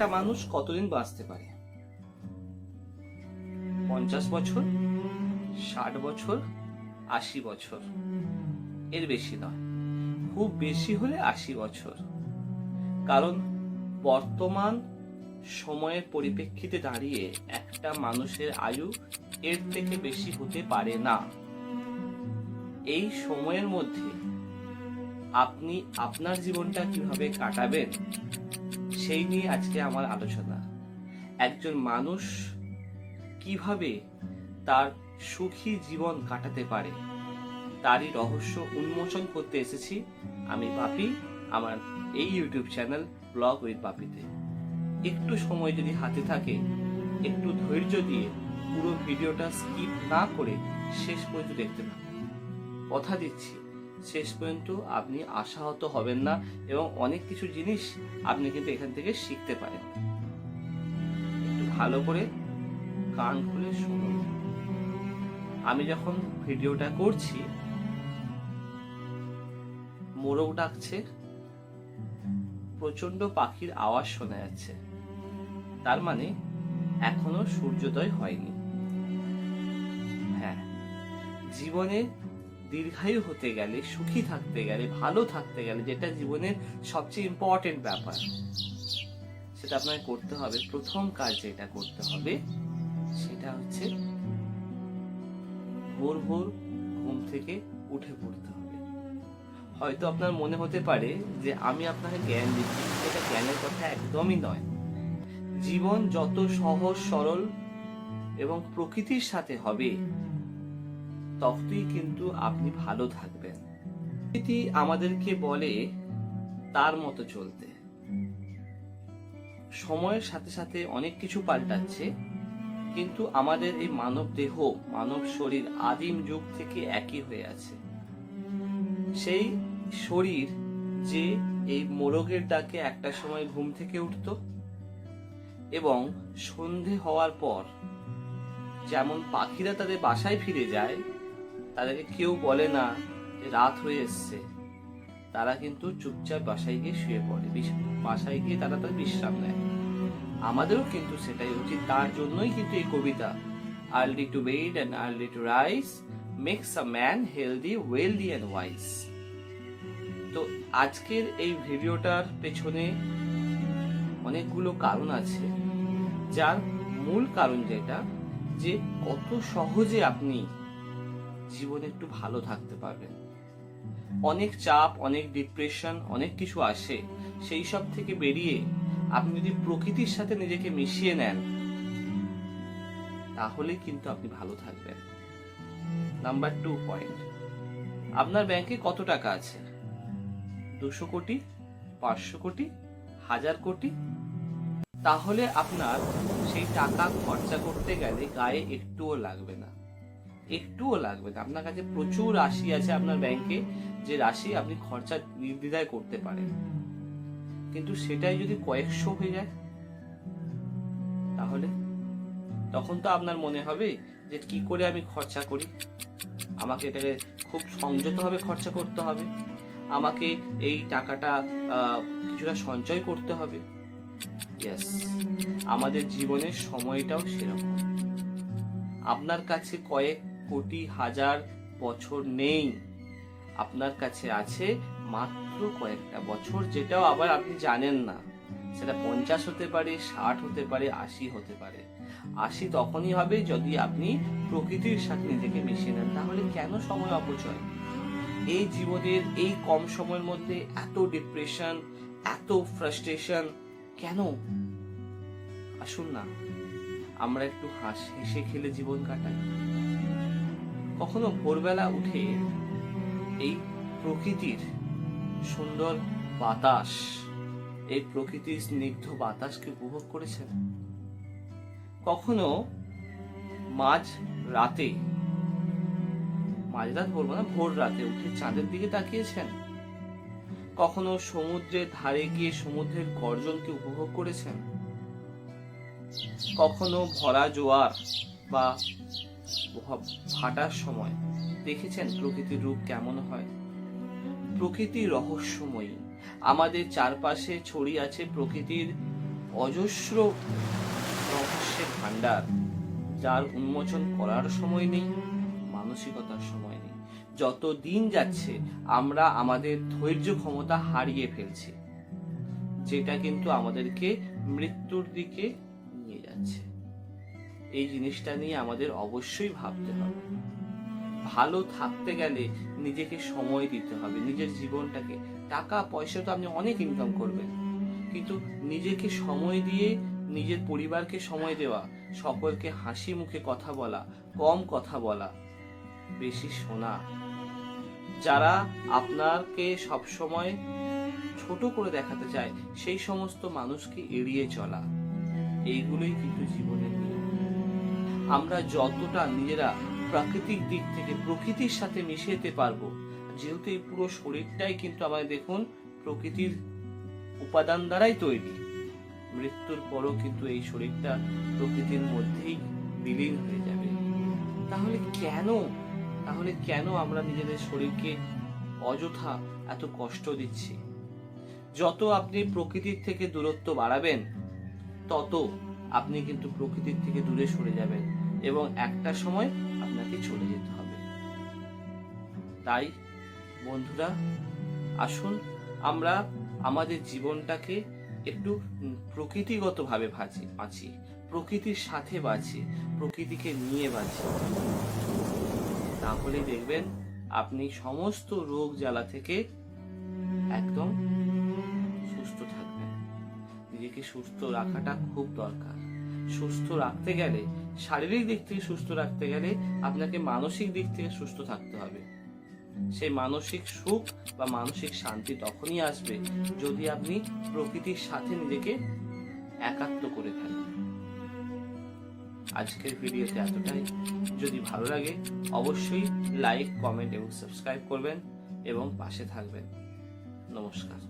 একটা মানুষ কতদিন বাঁচতে পারে? 50 বছর, 60 বছর, 80 বছর, এর বেশি নয়। খুব বেশি হলে 80 বছর। কারণ বর্তমান সময়ের পরিপ্রেক্ষিতে দাঁড়িয়ে একটা মানুষের আয়ু এর থেকে বেশি হতে পারে না। এই সময়ের মধ্যে আপনি আপনার জীবনটা কিভাবে কাটাবেন সেই নিয়ে আজকে আমার আলোচনা। একজন মানুষ কিভাবে তার সুখী জীবন কাটাতে পারে তারই রহস্য উন্মোচন করতে এসেছি আমি বাপি, আমার এই ইউটিউব চ্যানেল ব্লগ উইথ বাপিতে। একটু সময় যদি হাতে থাকে, একটু ধৈর্য দিয়ে পুরো ভিডিওটা স্কিপ না করে শেষ পর্যন্ত দেখতে পাবেন। কথা দিচ্ছি, শেষ পর্যন্ত আপনি আশাহত হবেন না এবং অনেক কিছু জিনিস আপনি কিন্তু এখান থেকে শিখতে পারেন। একটু ভালো করে কান খুলে শুনুন। আমি যখন ভিডিওটা করছি, মোরগ ডাকছে, প্রচন্ড পাখির আওয়াজ শোনা যাচ্ছে। তার মানে এখনো সূর্যোদয় হয়নি। হ্যাঁ, জীবনে দীর্ঘায়ু হতে গেলে, সুখী থাকতে গেলে, ভালো থাকতে গেলে, যেটা জীবনের সবচেয়ে ইম্পর্টেন্ট ব্যাপার, সেটা আপনাকে করতে হবে। প্রথম কাজ যেটা করতে হবে সেটা হচ্ছে ভোর ভোর ঘুম থেকে উঠে পড়তে হবে। হয়তো আপনার মনে হতে পারে যে আমি আপনাকে জ্ঞান দিচ্ছি, এটা জ্ঞানের কথা একদমই নয়। জীবন যত সহজ সরল এবং প্রকৃতির সাথে হবে ততই কিন্তু আপনি ভালো থাকবেন। প্রকৃতি আমাদেরকে বলে তার মতো চলতে। সময়ের সাথে সাথে অনেক কিছু পাল্টাচ্ছে, কিন্তু আমাদের এই মানব দেহ, মানব শরীর আদিম যুগ থেকে একই হয়ে আছে। সেই শরীর যে এই মোরগের ডাকে একটা সময় ঘুম থেকে উঠতো এবং সন্ধে হওয়ার পর যেমন পাখিরা তাদের বাসায় ফিরে যায়, তাদেরকে কেউ বলে না যে রাত হয়ে এসছে, তারা কিন্তু চুপচাপ বাসায় গিয়ে শুয়ে পড়ে, বাসায় গিয়ে তারা তার বিশ্রাম নেয়। আমাদেরও কিন্তু সেটাই উচিত। তার জন্যই কিন্তু এই কবিতা, early to bed and early to rise makes a man healthy, wealthy and wise. তো আজকের এই ভিডিওটার পেছনে অনেকগুলো কারণ আছে, যার মূল কারণ যেটা, যে কত সহজে আপনি জীবনে একটু ভালো থাকতে পারবেন। অনেক চাপ, অনেক ডিপ্রেশন, অনেক কিছু আসে, সেই সব থেকে বেরিয়ে আপনি যদি প্রকৃতির সাথে নিজেকে মিশিয়ে নেন তাহলে কিন্তু আপনি ভালো থাকবেন। নাম্বার 2 পয়েন্ট, আপনার ব্যাংকে কত টাকা আছে? 200 কোটি, 500 কোটি, 1000 কোটি? তাহলে আপনার সেই টাকা খরচা করতে গেলে গায়ে একটুও লাগবে না, একটুও লাগবে না। আপনার কাছে প্রচুর রাশি আছে আপনার ব্যাংকে, যে রাশি আপনি খরচা নির্দ্বিধায় করতে পারেন। কিন্তু সেটাই যদি কয়েকশো হয়ে যায় তাহলে তখন তো আপনার মনে হবে যে কি করে আমি খরচা করি, আমাকে এটাকে খুব সংযতভাবে খরচা করতে হবে, আমাকে এই টাকাটা কিছুটা সঞ্চয় করতে হবে। ইয়েস, আমাদের জীবনের সময়টাও সেরকম। আপনার কাছে কয়েক কোটি হাজার বছর নেই, আপনার কাছে আছে মাত্র কয়েকটা বছর, যেটাও আবার আপনি জানেন না। সেটা 50 হতে পারে, 60 হতে পারে, 80 হতে পারে। 80 তখনই হবে যদি আপনি প্রকৃতির সাথে নিজেকে মিশিয়ে নেন। তাহলে কেন সময় অপচয়? এই জীবনের এই কম সময়ের মধ্যে এত ডিপ্রেশন, এত ফ্রাস্ট্রেশন কেন? আসুন না, আমরা একটু হেসে খেলে জীবন কাটাই। কখনো ভোরবেলা উঠে এই প্রকৃতির সুন্দর বাতাস, এই প্রকৃতির স্নিগ্ধ বাতাসকে উপভোগ করেছেন? কখনো মাঝ রাতে বলবো না, ভোর রাতে উঠে চাঁদের দিকে তাকিয়েছেন? কখনো সমুদ্রের ধারে গিয়ে সমুদ্রের গর্জনকে উপভোগ করেছেন? কখনো ভরা জোয়ার বা ভাটার সময় দেখেছেন প্রকৃতির রূপ কেমন হয়? প্রকৃতি রহস্যময়ী। আমাদের চারপাশে ছড়িয়ে আছে প্রকৃতির অজস্র রহস্যের ভান্ডার, যার উন্মোচন করার সময় নেই, মানসিকতার সময় নেই। যত দিন যাচ্ছে আমরা আমাদের ধৈর্য ক্ষমতা হারিয়ে ফেলছি, যেটা কিন্তু আমাদেরকে মৃত্যুর দিকে নিয়ে যাচ্ছে। এই জিনিসটা নিয়ে আমাদের অবশ্যই ভাবতে হবে। ভালো থাকতে গেলে নিজেকে সময় দিতে হবে, নিজের জীবনটাকে। টাকা পয়সা তো আপনি অনেক ইনকাম করবেন, কিন্তু নিজেকে সময় দিয়ে নিজের পরিবারকে সময় দেওয়া, সকলকে হাসি মুখে কথা বলা, কম কথা বলা, বেশি শোনা, যারা আপনাকে সবসময় ছোট করে দেখাতে চায় সেই সমস্ত মানুষকে এড়িয়ে চলা, এইগুলোই কিন্তু জীবনের নিয়ম। আমরা যতটা নিজেরা প্রাকৃতিক দিক থেকে প্রকৃতির সাথে মিশে যেতে পারবো, যেহেতু এই পুরো শরীরটাই কিন্তু আমাদের দেখুন প্রকৃতির উপাদান দ্বারাই তৈরি, মৃত্যুর পরও কিন্তু এই শরীরটা প্রকৃতির মধ্যেই বিলীন হয়ে যাবে। তাহলে কেন আমরা নিজেদের শরীরকে অযথা এত কষ্ট দিচ্ছি? যত আপনি প্রকৃতির থেকে দূরত্ব বাড়াবেন, তত আপনি কিন্তু প্রকৃতির থেকে দূরে সরে যাবেন এবং একটা সময় আপনাকে চলে যেতে হবে। তাই বন্ধুরা, আসুন আমরা আমাদের জীবনটাকে একটু প্রকৃতিগতভাবে বাঁচি, প্রকৃতির সাথে বাঁচি, প্রকৃতিকে নিয়ে বাঁচি। তাহলে দেখবেন আপনি সমস্ত রোগ জ্বালা থেকে একদম সুস্থ থাকবেন। নিজেকে সুস্থ রাখাটা খুব দরকার। সুস্থ রাখতে গেলে, শারীরিক দিক থেকে সুস্থ রাখতে গেলে আপনাকে মানসিক দিক থেকে সুস্থ থাকতে হবে। সেই মানসিক সুখ বা মানসিক শান্তি তখনই আসবে যদি আপনি প্রকৃতির সাথে নিজেকে একাত্ম করে ফেলেন। আজকের ভিডিওতে এতটাই। যদি ভালো লাগে অবশ্যই লাইক, কমেন্ট এবং সাবস্ক্রাইব করবেন এবং পাশে থাকবেন। নমস্কার।